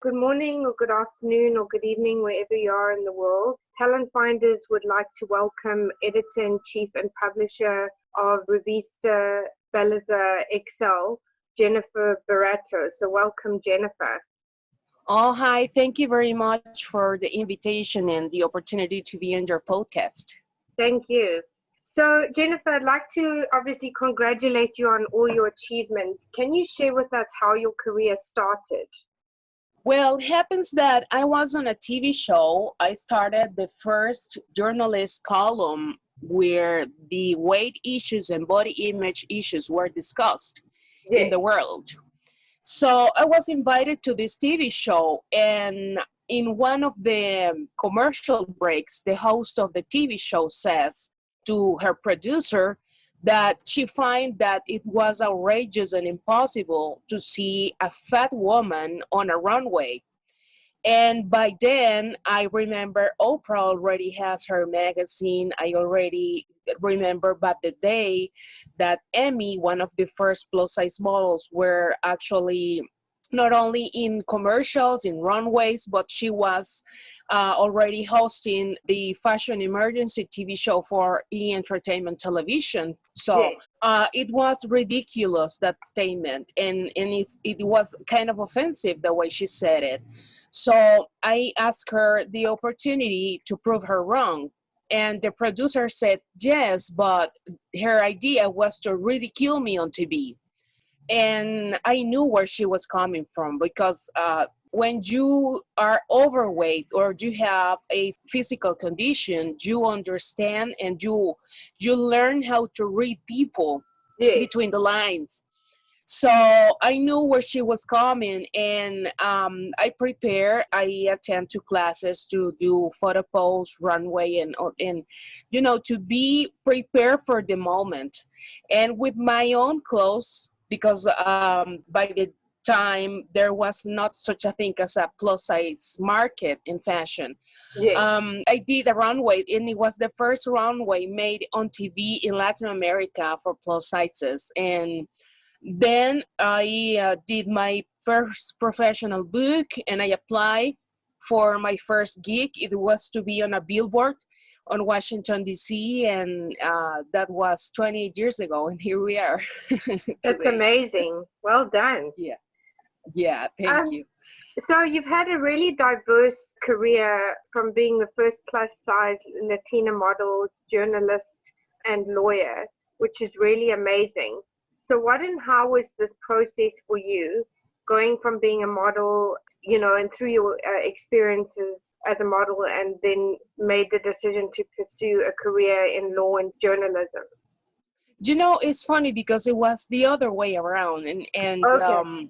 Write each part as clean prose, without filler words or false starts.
Good morning or good afternoon or good evening, wherever you are in the world. Talent Finders would like to welcome Editor-in-Chief and Publisher of Revista Belleza Excel, Jennifer Berreto. So welcome, Jennifer. Oh, hi. Thank you very much for the invitation and the opportunity to be on your podcast. Thank you. So, Jennifer, I'd like to obviously congratulate you on all your achievements. Can you share with us how your career started? Well, it happens that I was on a TV show. I started the first journalist column where the weight issues and body image issues were discussed in Yes. the world. So I was invited to this TV show, and in one of the commercial breaks, the host of the TV show says to her producer that she finds that it was outrageous and impossible to see a fat woman on a runway. And by then, I remember Oprah already has her magazine. I already remember but the day that Emmy, one of the first plus size models, were actually not only in commercials, in runways, but she was already hosting the Fashion Emergency TV show for E! Entertainment Television. So Yes. it was ridiculous, that statement, and it was kind of offensive the way she said it. So I asked her the opportunity to prove her wrong. And the producer said yes, but her idea was to ridicule me on TV. And I knew where she was coming from because when you are overweight or you have a physical condition, you understand and you learn how to read people Yes. between the lines. So I knew where she was coming, and I attend to classes to do photo pose, runway, and to be prepared for the moment. And with my own clothes, because by the time there was not such a thing as a plus size market in fashion. Yes. I did a runway, and it was the first runway made on TV in Latin America for plus sizes. And then I did my first professional book, and I applied for my first gig. It was to be on a billboard on Washington, D.C., and that was 28 years ago, and here we are That's today. amazing. Well done. Yeah, thank you. So you've had a really diverse career from being the first plus size Latina model, journalist, and lawyer, which is really amazing. So what and how was this process for you, going from being a model, and through your experiences as a model, and then made the decision to pursue a career in law and journalism? It's funny because it was the other way around, and Okay.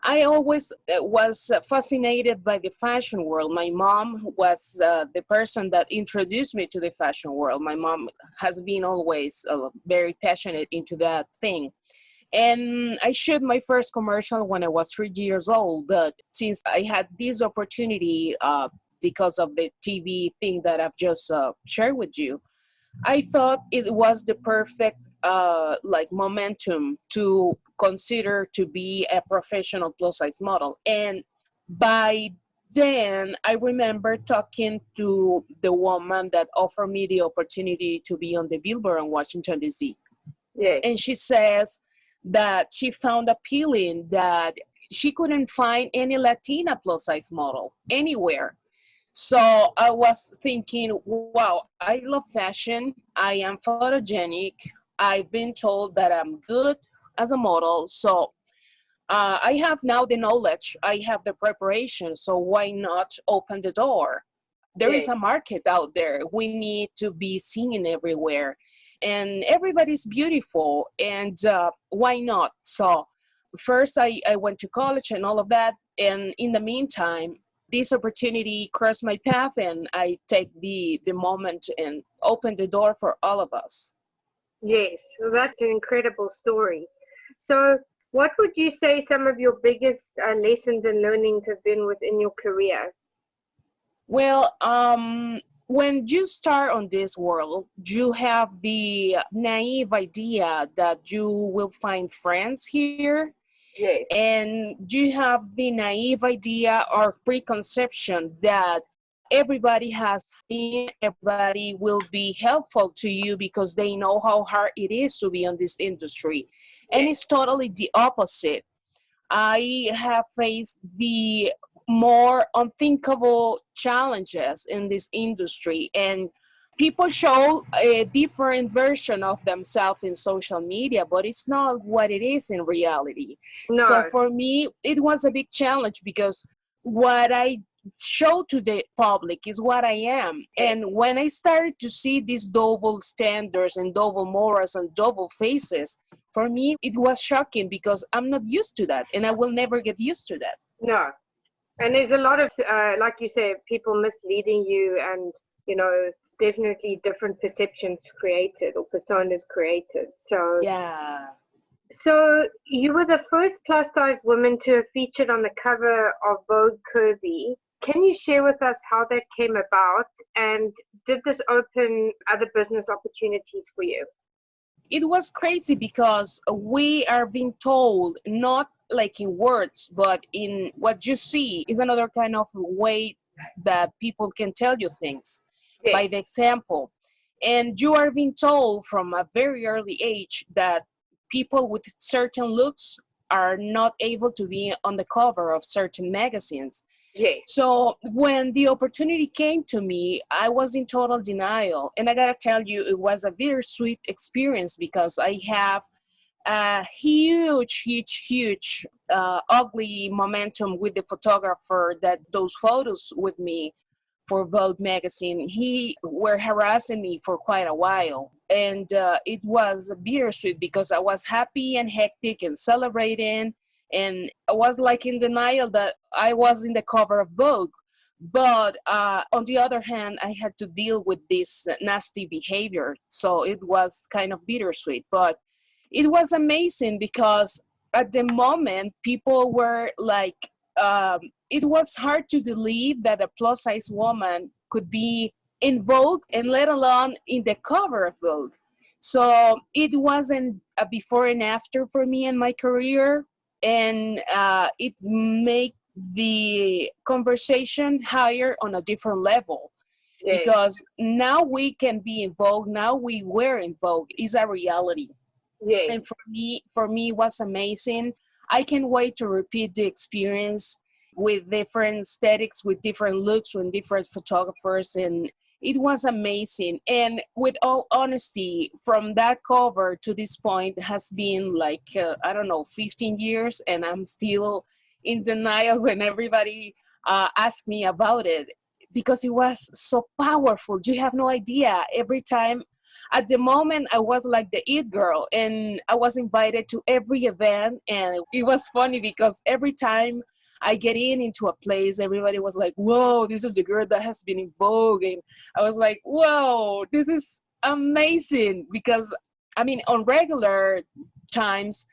I always was fascinated by the fashion world. My mom was the person that introduced me to the fashion world. My mom has been always very passionate into that thing. And I shot my first commercial when I was 3 years old. But since I had this opportunity because of the TV thing that I've just shared with you, I thought it was the perfect momentum to consider to be a professional plus size model. And by then, I remember talking to the woman that offered me the opportunity to be on the billboard in Washington, D.C. Yes. And she says that she found appealing that she couldn't find any Latina plus size model anywhere. So I was thinking, wow, I love fashion. I am photogenic. I've been told that I'm good as a model. So I have now the knowledge. I have the preparation. So why not open the door? There is Yes. a market out there. We need to be seen everywhere. And everybody's beautiful. And why not? So first I went to college and all of that. And in the meantime, this opportunity crossed my path, and I take the moment and open the door for all of us. Yes, well, that's an incredible story. So, what would you say some of your biggest lessons and learnings have been within your career? Well, when you start on this world, you have the naive idea that you will find friends here Yes. And you have the naive idea or preconception that everybody has been, everybody will be helpful to you because they know how hard it is to be on this industry. And Yes. it's totally the opposite. I have faced the more unthinkable challenges in this industry, and people show a different version of themselves in social media, but it's not what it is in reality. So No. for me, it was a big challenge because what I show to the public is what I am. Yes. And when I started to see these double standards and double morals and double faces, for me, it was shocking because I'm not used to that and I will never get used to that. No. And there's a lot of, like you say, people misleading you, and, definitely different perceptions created or personas created. Yeah. So you were the first plus size woman to have featured on the cover of Vogue Kirby. Can you share with us how that came about, and did this open other business opportunities for you? It was crazy because we are being told, not like in words, but in what you see is another kind of way that people can tell you things by Yes. the example. And you are being told from a very early age that people with certain looks are not able to be on the cover of certain magazines. Yes. So when the opportunity came to me, I was in total denial. And I gotta tell you, it was a bittersweet experience because I have a huge, ugly momentum with the photographer that those photos with me for Vogue magazine. He were harassing me for quite a while. And it was bittersweet because I was happy and hectic and celebrating. And I was like in denial that I was in the cover of Vogue. But on the other hand, I had to deal with this nasty behavior. So it was kind of bittersweet. But it was amazing because at the moment, people were like, it was hard to believe that a plus size woman could be in Vogue and let alone in the cover of Vogue. So it wasn't a before and after for me in my career, and it made the conversation higher on a different level Yes. because now we can be in Vogue. Now we were in Vogue is a reality, Yes. and for me it was amazing. I can't wait to repeat the experience with different aesthetics, with different looks, with different photographers, and it was amazing. And with all honesty, from that cover to this point has been like I don't know, 15 years, and I'm still in denial when everybody asks me about it because it was so powerful. You have no idea. Every time at the moment I was like the it girl, and I was invited to every event, and it was funny because every time I get into a place, everybody was like, whoa, this is the girl that has been in Vogue. And I was like, whoa, this is amazing because I mean on regular times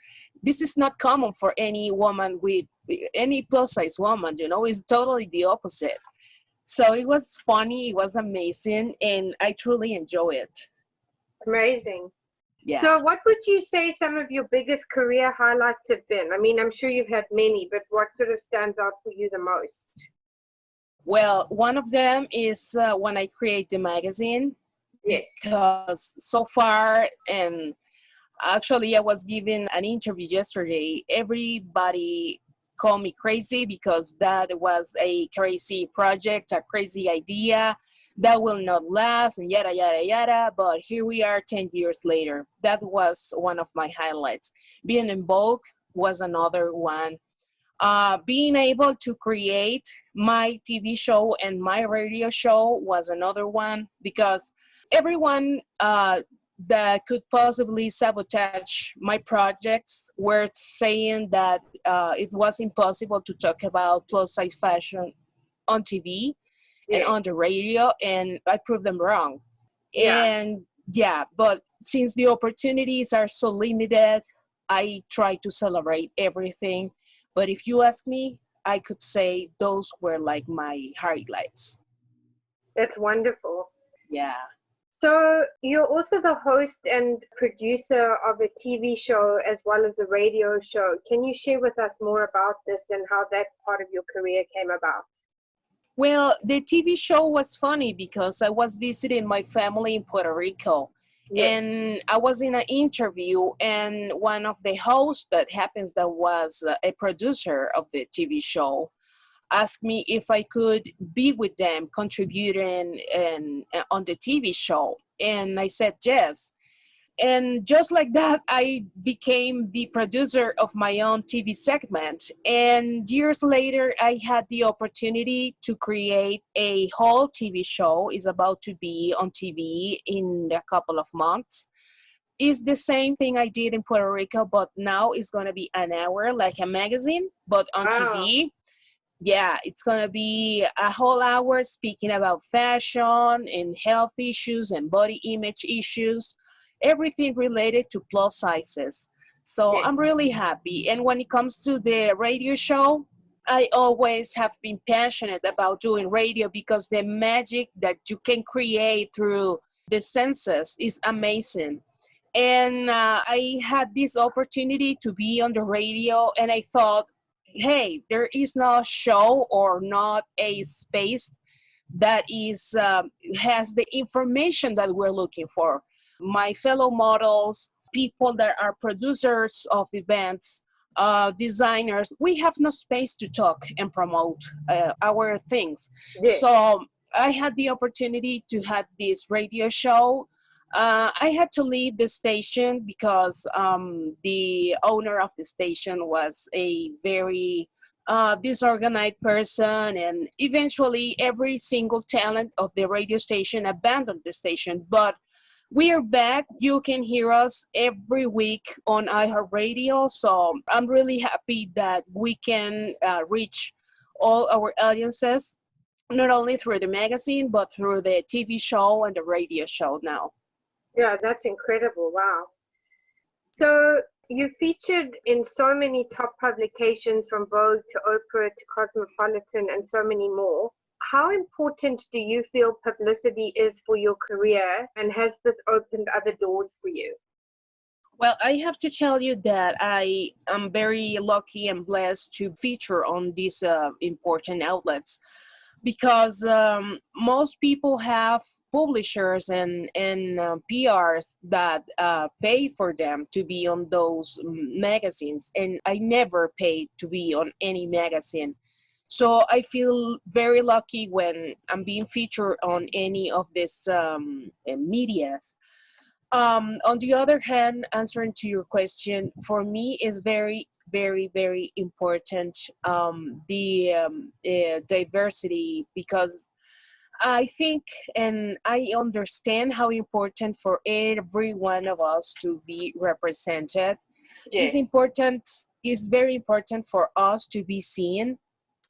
this is not common for any woman with any plus size woman, it's totally the opposite. So it was funny, it was amazing, and I truly enjoy it. Amazing. Yeah. So what would you say some of your biggest career highlights have been? I mean, I'm sure you've had many, but what sort of stands out for you the most? Well, one of them is when I create the magazine, Yes. because so far, and actually I was given an interview yesterday, everybody called me crazy because that was a crazy project, a crazy idea that will not last, and yada yada yada. But here we are 10 years later. That was one of my highlights. Being in Vogue was another one. Being able to create my TV show and my radio show was another one, because everyone that could possibly sabotage my projects were saying that it was impossible to talk about plus size fashion on TV and Yes. on the radio, and I proved them wrong. Yeah. And yeah, but since the opportunities are so limited, I try to celebrate everything. But if you ask me, I could say those were like my highlights. That's wonderful. Yeah. So you're also the host and producer of a TV show as well as a radio show. Can you share with us more about this and how that part of your career came about? Well, the TV show was funny because I was visiting my family in Puerto Rico, Yes. and I was in an interview, and one of the hosts that happens that was a producer of the TV show asked me if I could be with them contributing and on the TV show, and I said yes. And just like that, I became the producer of my own TV segment. And years later, I had the opportunity to create a whole TV show. It's about to be on TV in a couple of months. It's the same thing I did in Puerto Rico, but now it's going to be an hour like a magazine, but on Wow. TV. Yeah, it's going to be a whole hour speaking about fashion and health issues and body image issues, everything related to plus sizes. So Yes. I'm really happy. And when it comes to the radio show, I always have been passionate about doing radio because the magic that you can create through the senses is amazing. And I had this opportunity to be on the radio, and I thought, hey, there is no show or not a space that is has the information that we're looking for. My fellow models, people that are producers of events, designers, we have no space to talk and promote our things. Yes. So I had the opportunity to have this radio show. I had to leave the station because the owner of the station was a very disorganized person, and eventually every single talent of the radio station abandoned the station. But we are back. You can hear us every week on iHeartRadio. So I'm really happy that we can reach all our audiences, not only through the magazine, but through the TV show and the radio show now. Yeah, that's incredible. Wow. So you featured in so many top publications from Vogue to Oprah to Cosmopolitan and so many more. How important do you feel publicity is for your career, and has this opened other doors for you? Well, I have to tell you that I am very lucky and blessed to feature on these important outlets because most people have publishers and PRs that pay for them to be on those magazines, and I never paid to be on any magazine. So I feel very lucky when I'm being featured on any of these medias. On the other hand, answering to your question, for me is very, very, very important the diversity, because I think and I understand how important for every one of us to be represented. It's Yes. important, it's very important for us to be seen.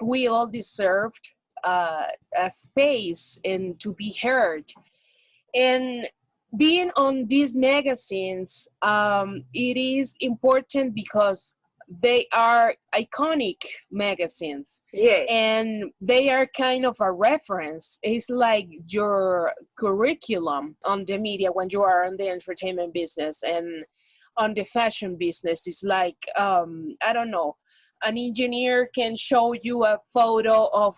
We all deserved a space and to be heard. And being on these magazines, it is important because they are iconic magazines, Yes. and they are kind of a reference. It's like your curriculum on the media when you are in the entertainment business and on the fashion business. It's like, I don't know, an engineer can show you a photo of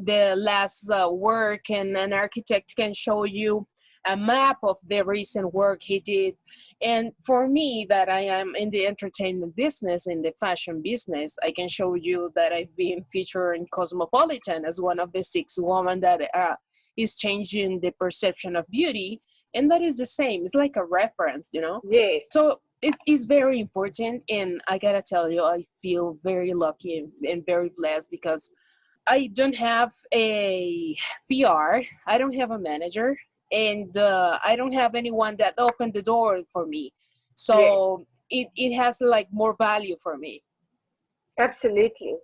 the last work, and an architect can show you a map of the recent work he did. And for me, that I am in the entertainment business, in the fashion business, I can show you that I've been featured in Cosmopolitan as one of the 6 women that is changing the perception of beauty. And that is the same. It's like a reference, you know? Yes. So it's very important. And I gotta tell you, I feel very lucky and very blessed because I don't have a PR, I don't have a manager, and I don't have anyone that opened the door for me. Yes. So it has like more value for me. Absolutely.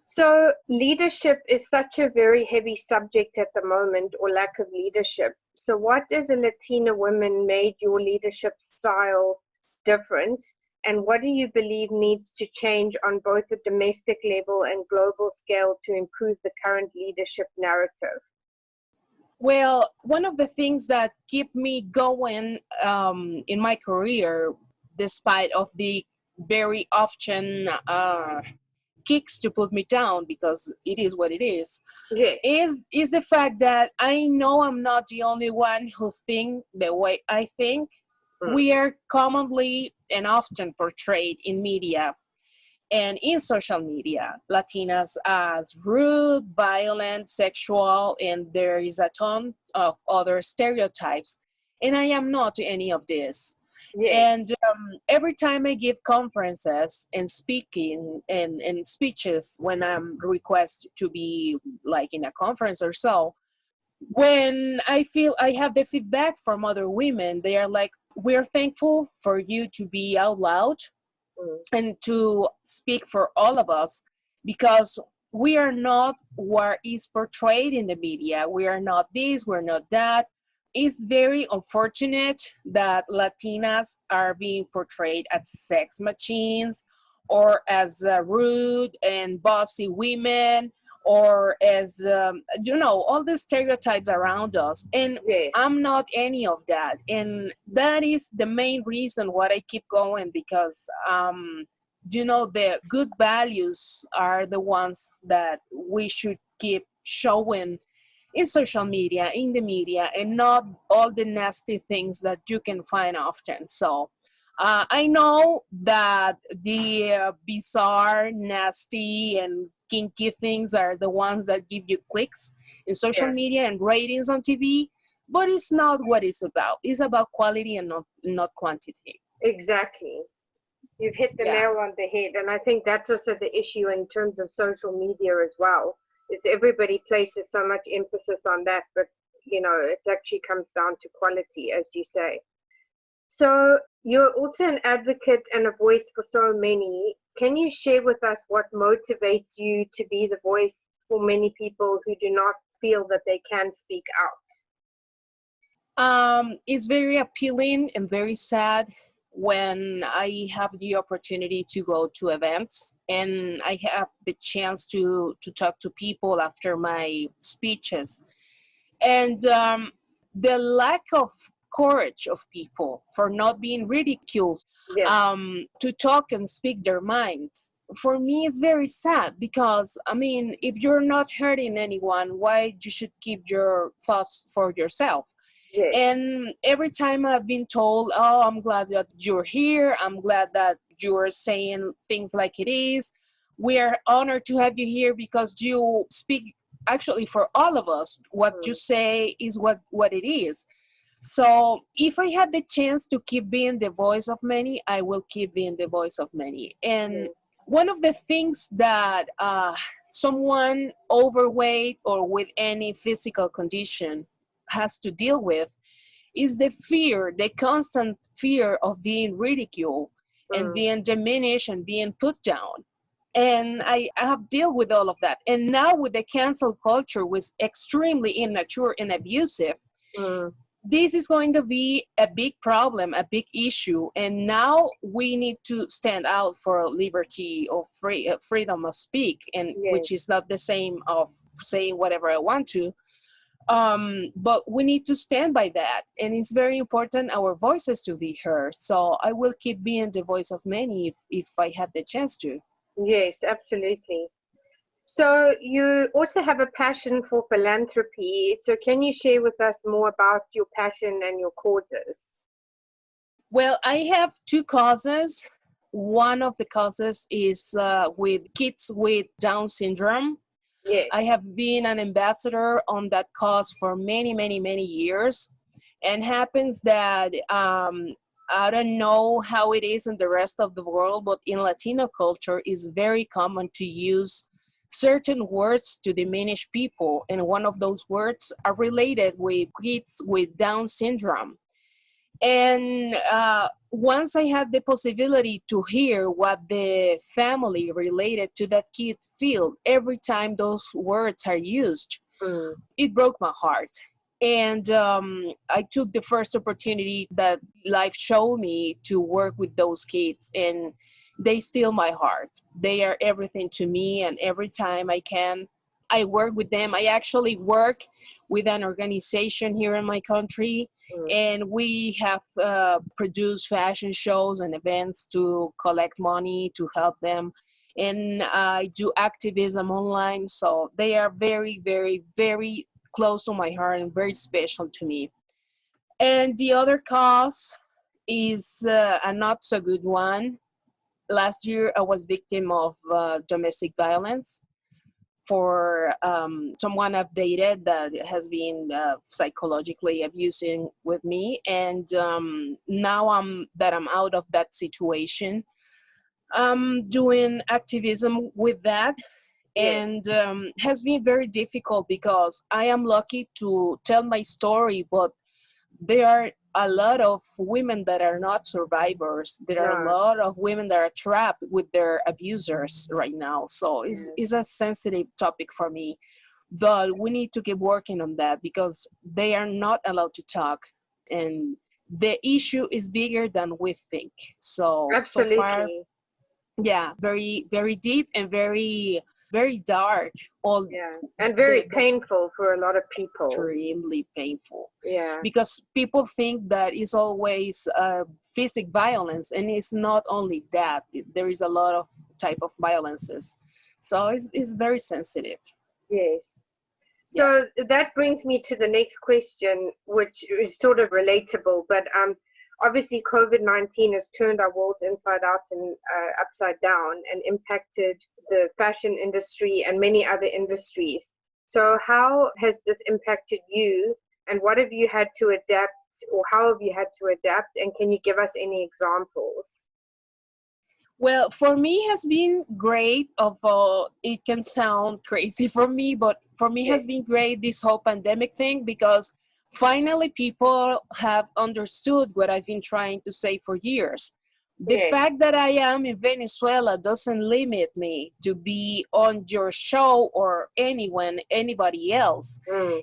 So leadership is such a very heavy subject at the moment, or lack of leadership. So what as a Latina woman made your leadership style different? And what do you believe needs to change on both the domestic level and global scale to improve the current leadership narrative? Well, one of the things that keep me going in my career, despite of the very often kicks to put me down, because it is what it Yes. is the fact that I know I'm not the only one who think the way I think. Mm. We are commonly and often portrayed in media and in social media, Latinas as rude, violent, sexual, and there is a ton of other stereotypes. And I am not any of this. Yes. And every time I give conferences and speaking and speeches when I'm requested to be like in a conference or so, when I feel I have the feedback from other women, they are like, we're thankful for you to be out loud Mm. and to speak for all of us, because we are not what is portrayed in the media. We are not this, we're not that. It's very unfortunate that Latinas are being portrayed as sex machines or as rude and bossy women or as, all the stereotypes around us. And Yes. I'm not any of that. And that is the main reason why I keep going, because, the good values are the ones that we should keep showing in social media, in the media, and not all the nasty things that you can find often. So I know that the bizarre, nasty, and kinky things are the ones that give you clicks in social Yeah. media and ratings on TV, but it's not what it's about. It's about quality and not quantity. Exactly. You've hit the Yeah. nail on the head. And I think that's also the issue in terms of social media as well. Is everybody places so much emphasis on that, but it actually comes down to quality, as you say. So you're also an advocate and a voice for so many. Can you share with us what motivates you to be the voice for many people who do not feel that they can speak out? It's very appealing and very sad when I have the opportunity to go to events and I have the chance to talk to people after my speeches. And the lack of courage of people for not being ridiculed, Yes. to talk and speak their minds, for me is very sad, because I mean, if you're not hurting anyone, why you should keep your thoughts for yourself? Yes. And every time I've been told, oh, I'm glad that you're here, I'm glad that you're saying things like it is, we are honored to have you here because you speak actually for all of us. What you Mm. say is what it is. So if I had the chance to keep being the voice of many, I will keep being the voice of many. And Mm. one of the things that someone overweight or with any physical condition has to deal with is the fear, the constant fear of being ridiculed and Mm. being diminished and being put down. And I have dealt with all of that. And now with the cancel culture was extremely immature and abusive, Mm. this is going to be a big problem, a big issue. And now we need to stand out for liberty or freedom of speak, and Yes. which is not the same of saying whatever I want to. But we need to stand by that, and it's very important our voices to be heard. So I will keep being the voice of many if I have the chance to. Yes, absolutely. So you also have a passion for philanthropy. So can you share with us more about your passion and your causes? Well, I have two causes. One of the causes is with kids with Down syndrome. Yes. I have been an ambassador on that cause for many, many, many years. And happens that I don't know how it is in the rest of the world, but in Latino culture, it's very common to use certain words to diminish people. And one of those words are related with kids with Down syndrome. And once I had the possibility to hear what the family related to that kid feel every time those words are used, Mm. it broke my heart. And I took the first opportunity that life showed me to work with those kids, and they steal my heart. They are everything to me, and every time I can, I work with them. I actually work with an organization here in my country, and we have produced fashion shows and events to collect money to help them. And I do activism online, so they are very, very, very close to my heart and very special to me. And the other cause is a not so good one. Last year, I was victim of domestic violence for someone I've dated that has been psychologically abusing with me. And now I'm out of that situation. I'm doing activism with that, and has been very difficult because I am lucky to tell my story, but there are a lot of women that are not survivors. There are a lot of women that are trapped with their abusers right now. So it's a sensitive topic for me, but we need to keep working on that because they are not allowed to talk, and the issue is bigger than we think. So Absolutely. So far, yeah, very, very deep and very, very dark. And very painful for a lot of people. Extremely painful. Yeah. Because people think that it's always physical violence, and it's not only that. There is a lot of type of violences. So it's very sensitive. Yes. So that brings me to the next question, which is sort of relatable, but obviously COVID-19 has turned our worlds inside out and upside down and impacted the fashion industry and many other industries. So how has this impacted you, and what have you had to adapt, or how have you had to adapt, and can you give us any examples? Well, for me, it has been great. It can sound crazy for me, but for me, it has been great, this whole pandemic thing, because finally people have understood what I've been trying to say for years. The fact that I am in Venezuela doesn't limit me to be on your show or anybody else.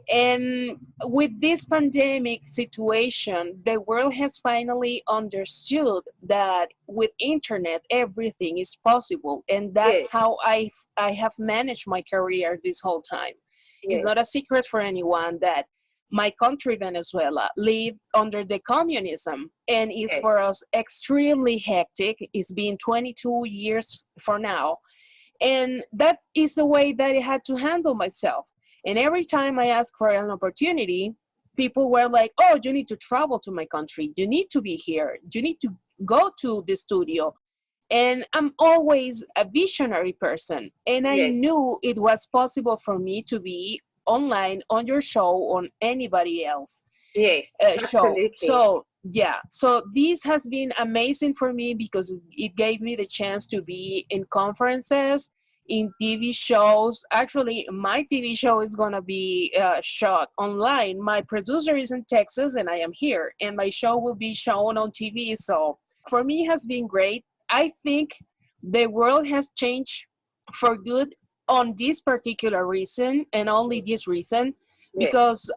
And with this pandemic situation, the world has finally understood that with internet, everything is possible. And that's how I have managed my career this whole time. It's not a secret for anyone that my country, Venezuela, lived under the communism, and is for us extremely hectic. It's been 22 years for now. And that is the way that I had to handle myself. And every time I asked for an opportunity, people were like, oh, you need to travel to my country. You need to be here. You need to go to the studio. And I'm always a visionary person. And I knew it was possible for me to be online on your show, on anybody else show. So this has been amazing for me because it gave me the chance to be in conferences, in TV shows. Actually, my TV show is gonna be shot online. My producer is in Texas and I am here, and my show will be shown on TV. So for me, it has been great. I think the world has changed for good on this particular reason, and only this reason, because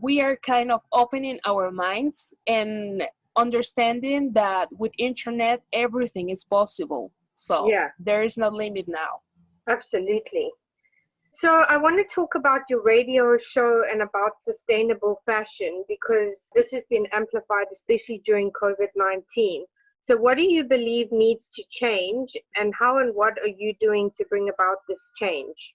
we are kind of opening our minds and understanding that with internet everything is possible. So there is no limit now. Absolutely. So I want to talk about your radio show and about sustainable fashion, because this has been amplified, especially during COVID-19. So what do you believe needs to change, and how and what are you doing to bring about this change?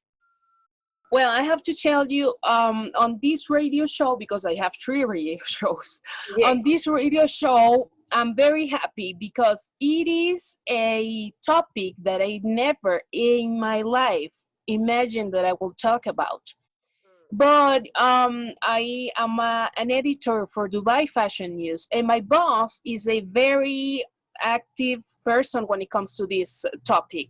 Well, I have to tell you, on this radio show, because I have 3 radio shows, on this radio show, I'm very happy because it is a topic that I never in my life imagined that I will talk about. But I am an editor for Dubai Fashion News, and my boss is a very active person when it comes to this topic.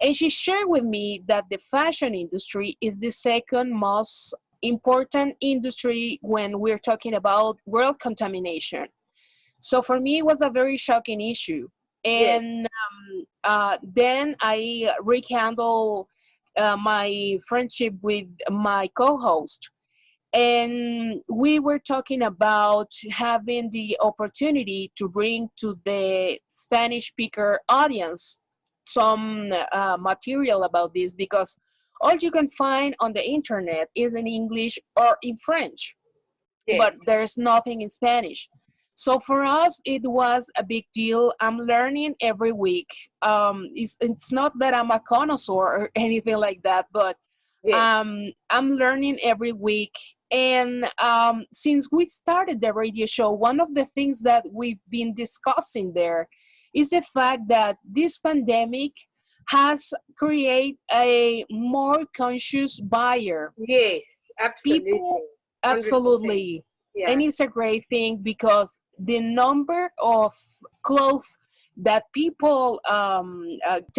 And she shared with me that the fashion industry is the second most important industry when we're talking about world contamination. So for me, it was a very shocking issue. And then I rekindled my friendship with my co-host. And we were talking about having the opportunity to bring to the Spanish speaker audience some material about this, because all you can find on the internet is in English or in French, Yes. but there's nothing in Spanish. So for us, it was a big deal. I'm learning every week. It's not that I'm a connoisseur or anything like that, but Yes. I'm learning every week. And since we started the radio show, one of the things that we've been discussing there is the fact that this pandemic has created a more conscious buyer. Yes, absolutely. People, 100%. absolutely. Yeah. And it's a great thing because the number of clothes that people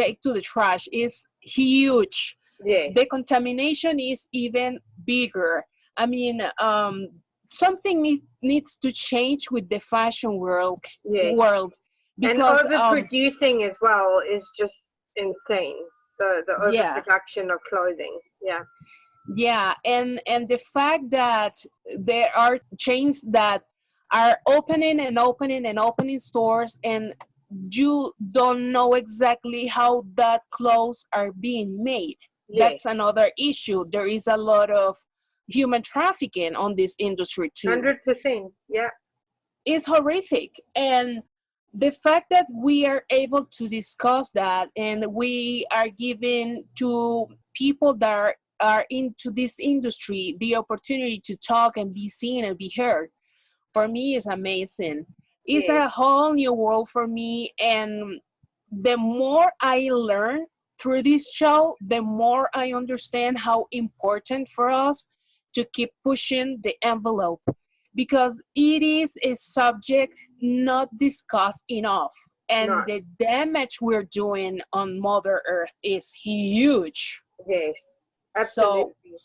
take to the trash is huge. Yes. The contamination is even bigger. I mean, something needs to change with the fashion world. Yes. Because and overproducing as well is just insane. The yeah. overproduction of clothing. Yeah. Yeah, and the fact that there are chains that are opening and opening and opening stores, and you don't know exactly how that clothes are being made. Yes. That's another issue. There is a lot of human trafficking on this industry too. 100%. Yeah. It's horrific. And the fact that we are able to discuss that and we are giving to people that are into this industry the opportunity to talk and be seen and be heard, for me is amazing. It's Yes. a whole new world for me, and the more I learn through this show, the more I understand how important for us to keep pushing the envelope, because it is a subject not discussed enough, and No. the damage we're doing on Mother Earth is huge. Yes. So Absolutely.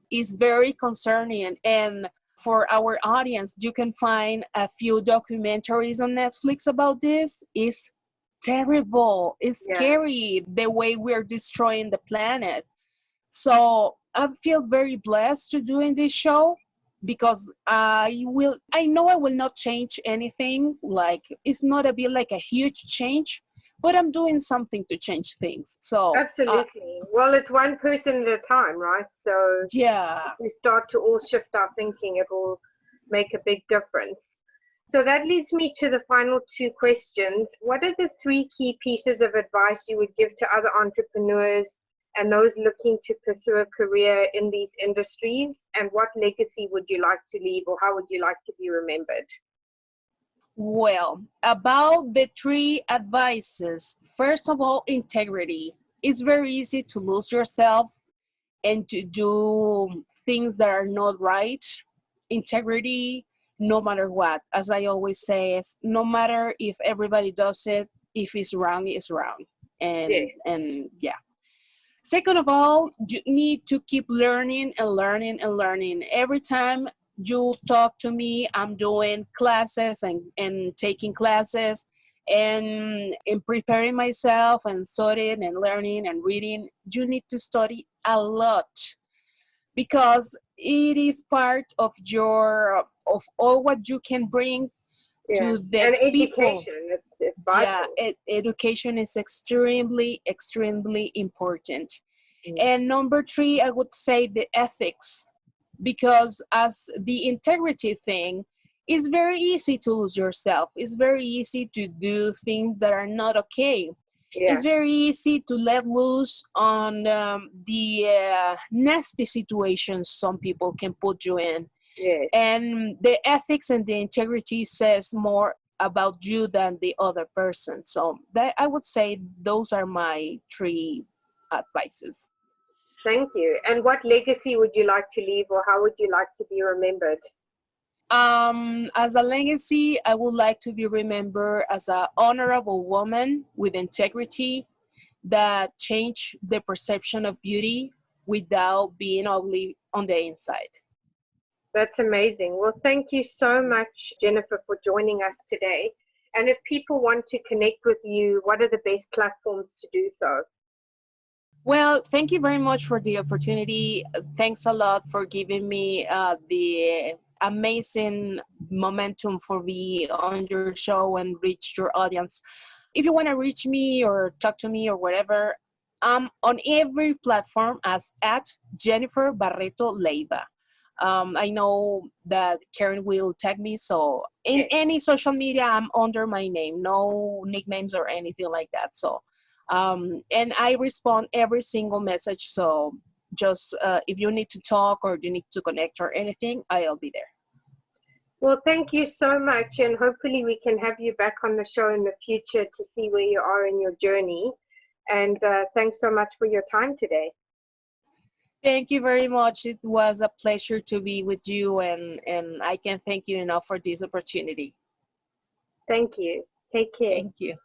it's very concerning. And for our audience, you can find a few documentaries on Netflix about this. It's terrible. It's Yeah. scary the way we're destroying the planet. So I feel very blessed to doing this show, because I know I will not change anything. Like, it's not a bit like a huge change, but I'm doing something to change things. So Absolutely. Well, it's one person at a time, right? So yeah. if we start to all shift our thinking, it will make a big difference. So that leads me to the final two questions. What are the 3 key pieces of advice you would give to other entrepreneurs and those looking to pursue a career in these industries? And what legacy would you like to leave, or how would you like to be remembered? Well, about the 3 advices, first of all, integrity. It's very easy to lose yourself and to do things that are not right. Integrity, no matter what. As I always say, no matter if everybody does it, if it's wrong, it's wrong. And Yes. and yeah. Second of all, you need to keep learning and learning and learning. Every time you talk to me, I'm doing classes and taking classes and preparing myself and studying and learning and reading. You need to study a lot, because it is part of all what you can bring Yeah. to the And people. education, it's vital. Yeah, education is extremely, extremely important. Mm. And number 3, I would say the ethics, because as the integrity thing, it's very easy to lose yourself. It's very easy to do things that are not okay. Yeah. It's very easy to let loose on the nasty situations some people can put you in. Yes. And the ethics and the integrity says more about you than the other person. So that, I would say those are my 3 advices. Thank you. And what legacy would you like to leave, or how would you like to be remembered? As a legacy, I would like to be remembered as an honorable woman with integrity that changed the perception of beauty without being ugly on the inside. That's amazing. Well, thank you so much, Jennifer, for joining us today. And if people want to connect with you, what are the best platforms to do so? Well, thank you very much for the opportunity. Thanks a lot for giving me the amazing momentum for me on your show and reach your audience. If you want to reach me or talk to me or whatever, I'm on every platform as at Jennifer Berreto Leyvo. I know that Karen will tag me, so in Yes. any social media, I'm under my name, no nicknames or anything like that. So, and I respond every single message. So just if you need to talk or you need to connect or anything, I'll be there. Well, thank you so much, and hopefully we can have you back on the show in the future to see where you are in your journey. And thanks so much for your time today. Thank you very much. It was a pleasure to be with you, and I can't thank you enough for this opportunity. Thank you. Take care. Thank you.